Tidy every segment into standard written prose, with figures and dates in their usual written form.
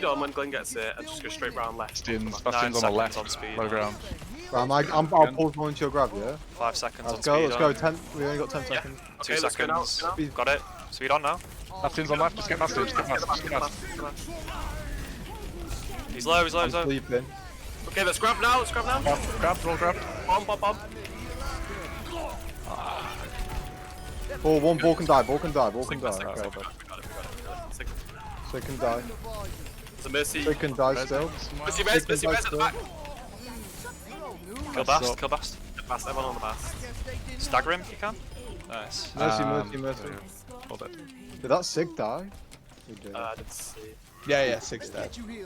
on when Glenn gets it and just go straight round left. Bastion's 9 on the seconds left, on speed. low ground. Right, I'll pause more into your grab, yeah? 5 seconds Let's on go, speed. let's go. 10. We only got 10 seconds. Two Okay, let's go now, seconds. let's go now. Got it. Speed on now. Bastion's on left, just get Bastion, just get Bastion, just get Bastion. He's low, he's low, I'm he's low. sleeping. Okay, let's grab now, let's grab now. Grab, roll grab. Bomb. Ball, one ball can die, ball can die. Sigma, Okay, okay. we got it. Sigma. So can die. There's a Mercy. So can die still. Mercy res at the back. Kill Bast, kill Bast. Bast, everyone on the Bast. Stagger him if you can. Nice. Mercy. Hold it. Did that Sig die? He did. Let's see. Yeah, 6 dead. We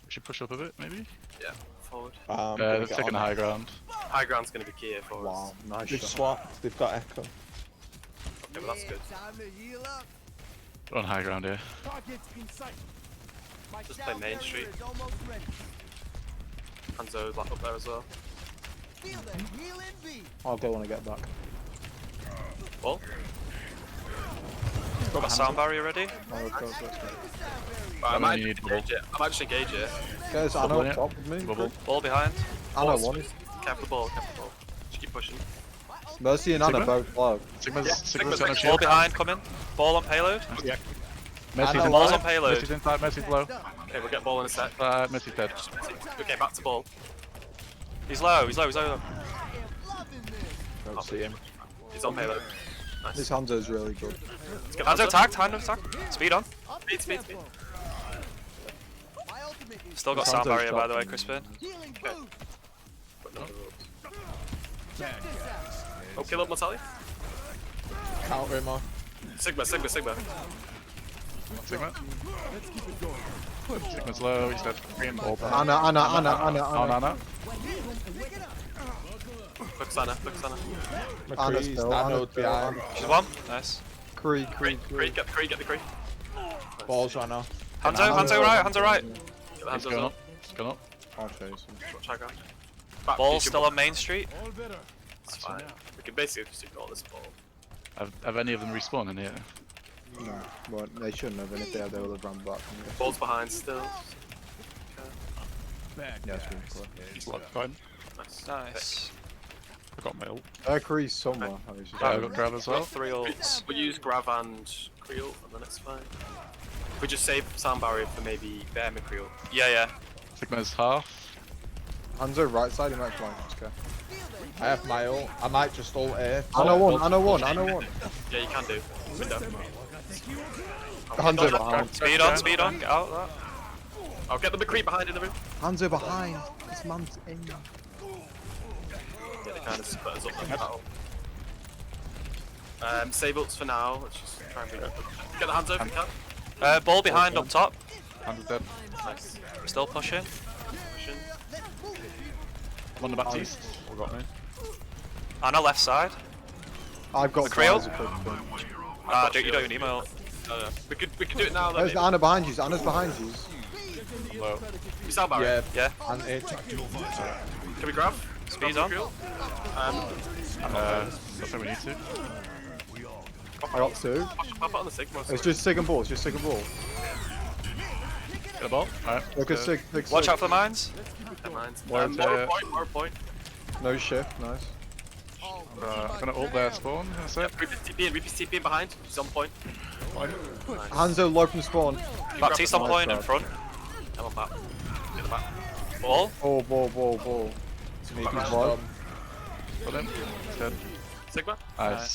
should push up a bit, maybe? Yeah, forward. Let's take on the high ground. High ground's gonna be key here for us. Wow, nice They've shot. swapped, they've got Echo. Okay, well that's good. We're on high ground here. Just play Main Street. Hanzo's like up there as well. I'll go when I get back. Ball. Got sound barrier ready. I'll go. I might you need engage it. I might just engage it. Guys, I know top with me. Bubble. Ball behind. I know one. Careful the ball, careful the ball. Just keep pushing. Mercy and Anna Sigma? both low. Sigma's got no Ball shield. behind, coming. Ball on payload. Mercy's Anna, inside. Ball's on payload. Mercy's inside, Mercy's low. Okay, we'll get ball in a sec. Mercy's dead. Okay, back to ball. He's low, he's low. Don't see him. He's on payload. Nice. This Hanzo's really good. Let's get Hanzo Hanzo. tagged, hand of tag. Speed on. Speed. Still got Hanzo's sound barrier by top. the way, Crispin. Oh, kill up Mortali. Counter him on. Sigma. Sigma. Sigma's low, he's dead. Green ball back. Anna. On Anna. Focus Anna. Anna's McCree's still, nanoed behind. She's one. Nice. Cree. Get the Cree. Balls on her. Hanzo right. Get the He's Hanzo's going up. up. He's going up. I'll chase him. Watch high ground. Back, Ball's keep still your on Main Street. It's fine. We can basically just ignore this ball. Have any of them respawned in here? No, well, they shouldn't have, and if they had, they would have run back. Ball's behind still. Yeah, it's really cool. He's locked fine. Nice. Nice. I got my ult. Cree's somewhere. I was just I got grab as Got well. 3 ults. We'll use Grav and Creel, and then it's fine. We just save sound barrier for maybe Bear and Creel. Yeah. Sigma's half. Hanzo right side, he might fly. Okay. I have my ult. I might just ult A. Anna one. Yeah, you can do. Window. Hanzo behind. Speed on. Get out of that. I'll get the McCree behind in the room. Hanzo behind. This man's in. Yeah, they kind of split us up in battle. Save ults for now. Let's just try and beat up. Get the hands over if you can. Ball behind up top. Hands dead. Nice. Still pushing. Pushing. I'm on the Baptiste. Got me. Anna left side. I've got Creel? flies equipped for him. You don't even email. No. We could do it now though. There's Maybe. Anna behind you. Anna's behind you. I'm low. We sound barrier. Yeah, Yeah. and it. Can we grab? Speed's Grab on. Creel? Don't think we need to. I got two. Pop it on the Sigma. It's just Sig and Ball. Get the ball. Alright. Look at Sig. Watch out for the mines. Never mind. Where's, More point. No shift. Nice. I'm gonna ult their spawn. That's it. Reaper's TP in behind. He's on point. Nice. Hanzo low from spawn. Baptiste on point in front. Come on back. Get the back. Ball. Ball. Sneaky Back. bomb. Got him. He's dead. Sigma. Nice.